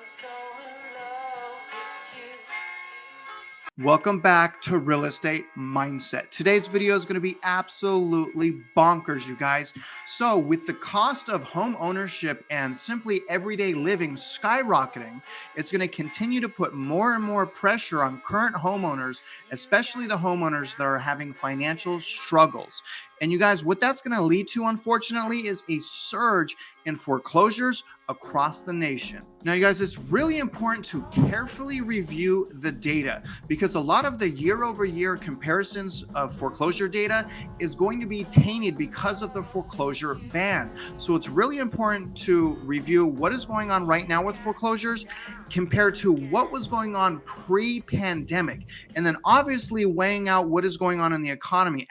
so in love with you. Welcome back to Real Estate Mindset. Today's video is going to be absolutely bonkers, you guys. So with the cost of home ownership and simply everyday living skyrocketing, it's going to continue to put more and more pressure on current homeowners, especially the homeowners that are having financial struggles. And you guys, what that's going to lead to, unfortunately, is a surge in foreclosures across the nation. Now, you guys, it's really important to carefully review the data because a lot of the year-over-year comparisons of foreclosure data is going to be tainted because of the foreclosure ban. So it's really important to review what is going on right now with foreclosures compared to what was going on pre-pandemic, and then obviously weighing out what is going on in the economy.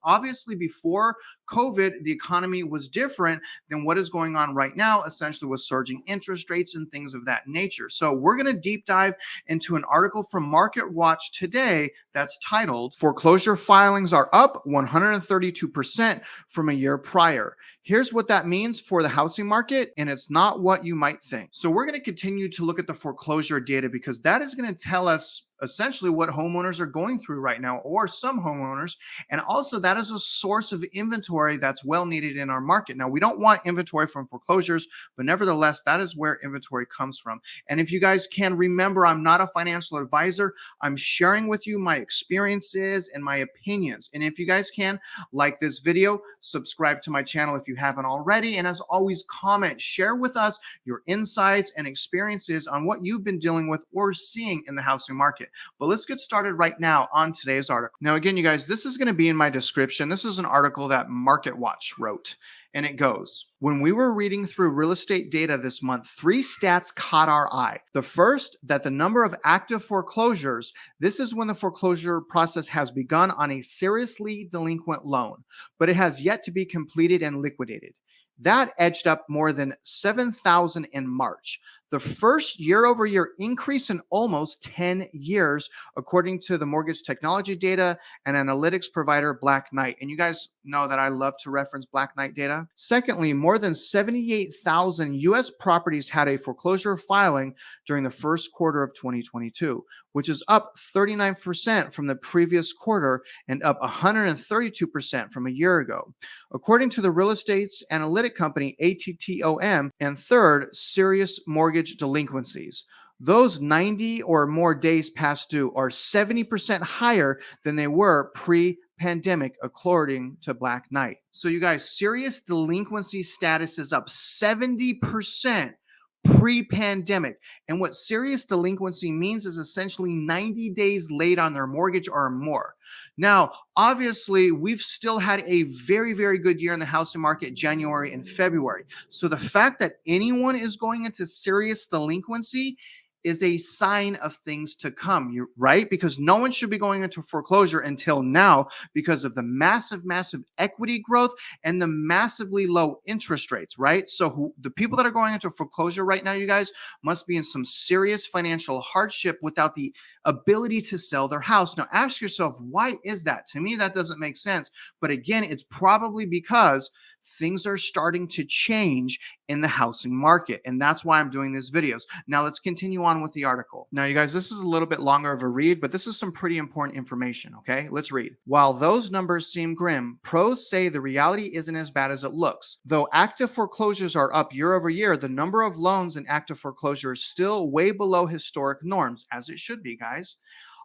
Obviously, before COVID, the economy was different than what is going on right now, essentially with surging interest rates and things of that nature. So we're going to deep dive into an article from MarketWatch today that's titled "Foreclosure Filings Are Up 132% from a Year Prior." Here's what that means for the housing market, and it's not what you might think. So we're going to continue to look at the foreclosure data because that is going to tell us essentially what homeowners are going through right now, or some homeowners. And also that is a source of inventory that's well needed in our market. Now, we don't want inventory from foreclosures, but nevertheless, that is where inventory comes from. And if you guys can remember, I'm not a financial advisor. I'm sharing with you my experiences and my opinions. And if you guys can, like this video, subscribe to my channel if you haven't already. And as always, comment, share with us your insights and experiences on what you've been dealing with or seeing in the housing market. But let's get started right now on today's article. Now, again, you guys, this is going to be in my description. This is an article that MarketWatch wrote, and it goes, when we were reading through real estate data this month, 3 stats caught our eye. The first, that the number of active foreclosures, this is when the foreclosure process has begun on a seriously delinquent loan, but it has yet to be completed and liquidated. That edged up more than 7,000 in March, the first year-over-year increase in almost 10 years, according to the mortgage technology data and analytics provider Black Knight. And you guys know that I love to reference Black Knight data. Secondly, more than 78,000 U.S. properties had a foreclosure filing during the first quarter of 2022, which is up 39% from the previous quarter and up 132% from a year ago, according to the real estate's analytic company ATTOM. And third, serious mortgage delinquencies. Those 90 or more days past due are 70% higher than they were pre-pandemic, according to Black Knight. So you guys, serious delinquency status is up 70% pre-pandemic. And what serious delinquency means is essentially 90 days late on their mortgage or more. Now, obviously, we've still had a very, very good year in the housing market, January and February. So the fact that anyone is going into serious delinquency is a sign of things to come, right? Because no one should be going into foreclosure until now because of the massive, massive equity growth and the massively low interest rates, right? So the people that are going into foreclosure right now, you guys, must be in some serious financial hardship without the ability to sell their house. Now, ask yourself, why is that? To me, that doesn't make sense. But again, it's probably because things are starting to change in the housing market. And that's why I'm doing these videos. Now let's continue on with the article. Now, you guys, this is a little bit longer of a read, but this is some pretty important information, okay? Let's read. While those numbers seem grim, pros say the reality isn't as bad as it looks. Though active foreclosures are up year over year, the number of loans in active foreclosure is still way below historic norms, as it should be, guys.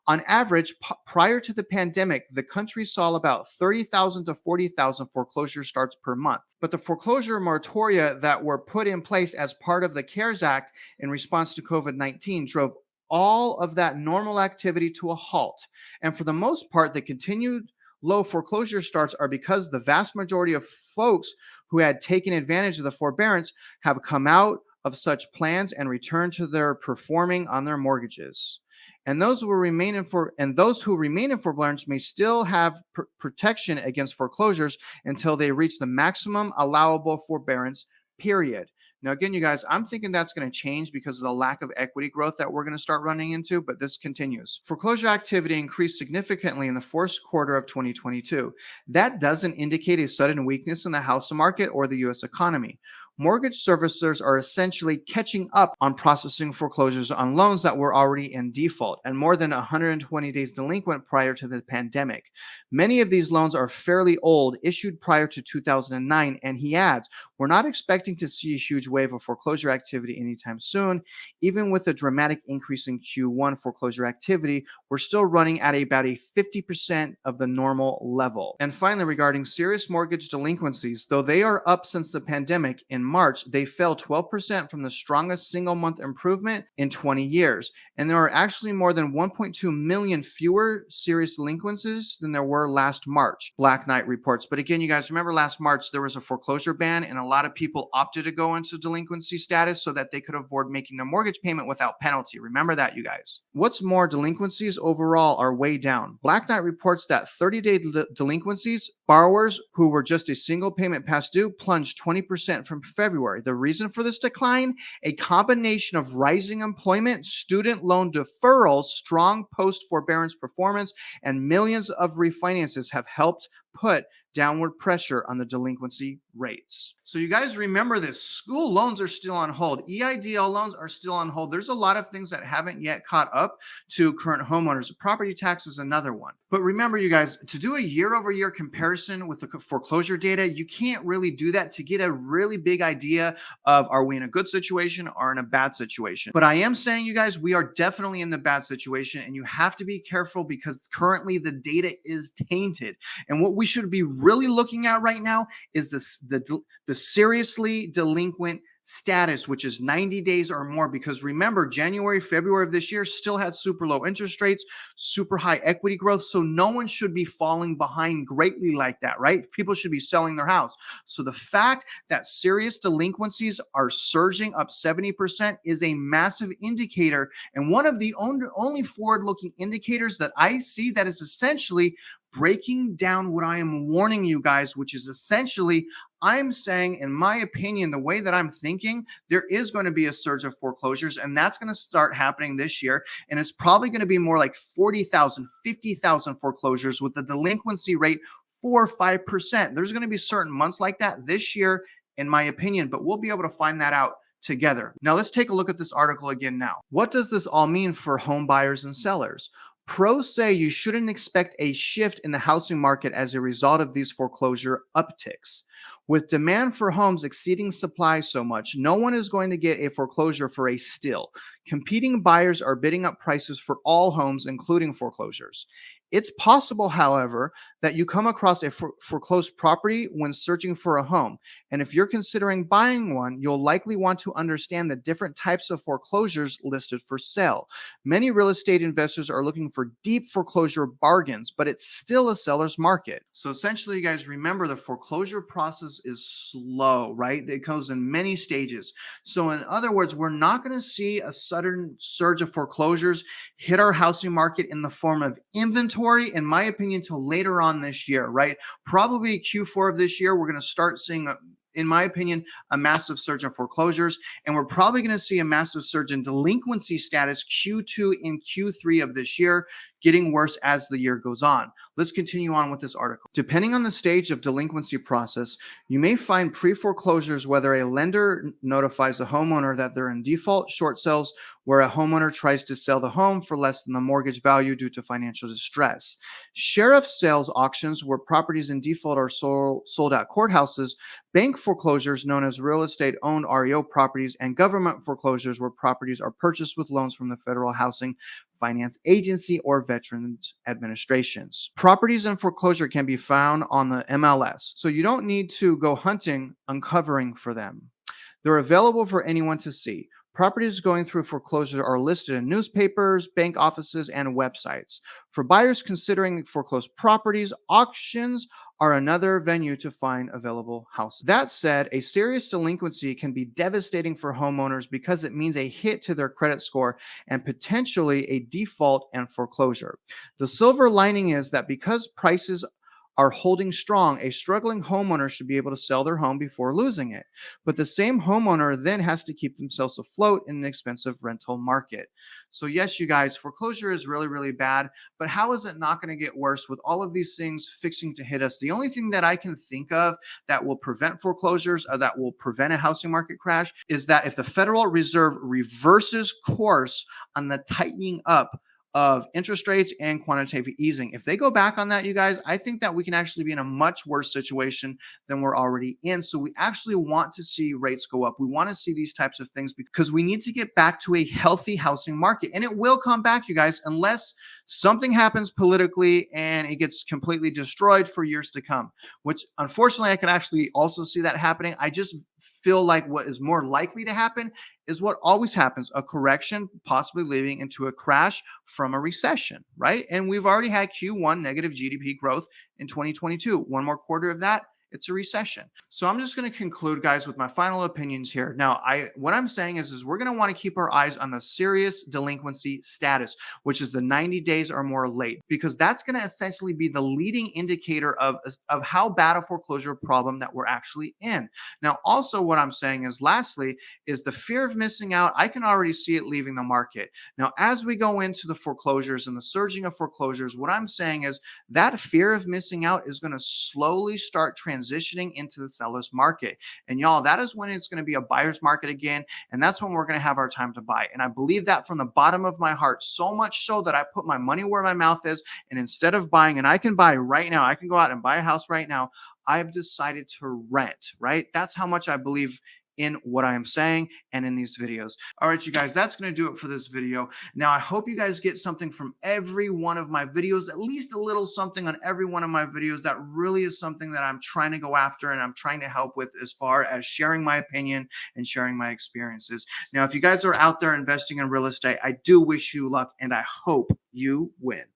On average, prior to the pandemic, the country saw about 30,000 to 40,000 foreclosure starts per month. But the foreclosure moratoria that were put in place as part of the CARES Act in response to COVID-19 drove all of that normal activity to a halt. And for the most part, the continued low foreclosure starts are because the vast majority of folks who had taken advantage of the forbearance have come out of such plans and returned to their performing on their mortgages. And those who remain in forbearance may still have protection against foreclosures until they reach the maximum allowable forbearance period. Now, again, you guys, I'm thinking that's going to change because of the lack of equity growth that we're going to start running into, but this continues. Foreclosure activity increased significantly in the first quarter of 2022. That doesn't indicate a sudden weakness in the housing market or the U.S. economy. mortgage servicers are essentially catching up on processing foreclosures on loans that were already in default and more than 120 days delinquent prior to the pandemic. Many of these loans are fairly old, issued prior to 2009, and he adds, we're not expecting to see a huge wave of foreclosure activity anytime soon. Even with a dramatic increase in Q1 foreclosure activity, we're still running at about a 50% of the normal level. And finally, regarding serious mortgage delinquencies, though they are up since the pandemic, in March, they fell 12% from the strongest single month improvement in 20 years. And there are actually more than 1.2 million fewer serious delinquencies than there were last March, Black Knight reports. But again, you guys remember last March, there was a foreclosure ban and a lot of people opted to go into delinquency status so that they could avoid making their mortgage payment without penalty. Remember that, you guys. What's more, delinquencies overall are way down. Black Knight reports that 30-day delinquencies, borrowers who were just a single payment past due, plunged 20% from February. The reason for this decline? A combination of rising employment, student loan deferrals, strong post-forbearance performance, and millions of refinances have helped put downward pressure on the delinquency rates. So you guys remember this. School loans are still on hold. EIDL loans are still on hold. There's a lot of things that haven't yet caught up to current homeowners. Property tax is another one. But remember, you guys, to do a year-over-year comparison with the foreclosure data, you can't really do that to get a really big idea of are we in a good situation or in a bad situation. But I am saying, you guys, we are definitely in the bad situation, and you have to be careful because currently the data is tainted. And what we should be really looking at right now is the seriously delinquent status, which is 90 days or more, because remember, January, February of this year still had super low interest rates, super high equity growth. So no one should be falling behind greatly like that, right? People should be selling their house. So the fact that serious delinquencies are surging up 70% is a massive indicator. And one of the only forward-looking indicators that I see that is essentially breaking down what I am warning you guys, which is essentially I'm saying, in my opinion, the way that I'm thinking, there is going to be a surge of foreclosures, and that's going to start happening this year. And it's probably going to be more like 40,000, 50,000 foreclosures with the delinquency rate 4 or 5%. There's going to be certain months like that this year, in my opinion, but we'll be able to find that out together. Now, let's take a look at this article again now. What does this all mean for home buyers and sellers? Pros say you shouldn't expect a shift in the housing market as a result of these foreclosure upticks. With demand for homes exceeding supply so much, no one is going to get a foreclosure for a still. Competing buyers are bidding up prices for all homes, including foreclosures. It's possible, however, that you come across a foreclosed property when searching for a home. And if you're considering buying one, you'll likely want to understand the different types of foreclosures listed for sale. Many real estate investors are looking for deep foreclosure bargains, but it's still a seller's market. So essentially, you guys remember the foreclosure process is slow, right? It goes in many stages. So in other words, we're not going to see a sudden surge of foreclosures hit our housing market in the form of inventory, in my opinion, till later on this year, right? Probably Q4 of this year, we're going to start seeing in my opinion, a massive surge in foreclosures, and we're probably going to see a massive surge in delinquency status Q2 and Q3 of this year, getting worse as the year goes on. Let's continue on with this article. Depending on the stage of delinquency process, you may find pre-foreclosures whether a lender notifies a homeowner that they're in default, short sales where a homeowner tries to sell the home for less than the mortgage value due to financial distress, sheriff sales auctions where properties in default are sold at courthouses, bank foreclosures known as real estate owned REO properties, and government foreclosures where properties are purchased with loans from the Federal Housing Finance Agency or Veterans Administrations. Properties in foreclosure can be found on the MLS, so you don't need to go hunting, uncovering for them. They're available for anyone to see. Properties going through foreclosure are listed in newspapers, bank offices, and websites. For buyers considering foreclosed properties, auctions are another venue to find available houses. That said, a serious delinquency can be devastating for homeowners because it means a hit to their credit score and potentially a default and foreclosure. The silver lining is that because prices are holding strong, a struggling homeowner should be able to sell their home before losing it. But the same homeowner then has to keep themselves afloat in an expensive rental market. So, yes, you guys, foreclosure is really, really bad. But how is it not going to get worse with all of these things fixing to hit us? The only thing that I can think of that will prevent foreclosures or that will prevent a housing market crash is that if the Federal Reserve reverses course on the tightening up of interest rates and quantitative easing. If they go back on that, you guys, I think that we can actually be in a much worse situation than we're already in. So we actually want to see rates go up. We want to see these types of things because we need to get back to a healthy housing market. And it will come back, you guys, unless something happens politically and it gets completely destroyed for years to come, which unfortunately I can actually also see that happening. I just feel like what is more likely to happen is what always happens, a correction, possibly leading into a crash from a recession, right? And we've already had Q1 negative GDP growth in 2022. One more quarter of that, it's a recession. So I'm just going to conclude, guys, with my final opinions here. Now, what I'm saying is we're going to want to keep our eyes on the serious delinquency status, which is the 90 days or more late, because that's going to essentially be the leading indicator of how bad a foreclosure problem that we're actually in. Now, also what I'm saying is lastly, is the fear of missing out. I can already see it leaving the market. Now, as we go into the foreclosures and the surging of foreclosures, what I'm saying is that fear of missing out is going to slowly start transitioning into the seller's market. And y'all, that is when it's going to be a buyer's market again. And that's when we're going to have our time to buy. And I believe that from the bottom of my heart, so much so that I put my money where my mouth is. And instead of buying, and I can buy right now, I can go out and buy a house right now. I've decided to rent, right? That's how much I believe in what I am saying and in these videos. All right, you guys, that's going to do it for this video. Now, I hope you guys get something from every one of my videos, at least a little something on every one of my videos. That really is something that I'm trying to go after and I'm trying to help with as far as sharing my opinion and sharing my experiences. Now, if you guys are out there investing in real estate, I do wish you luck and I hope you win.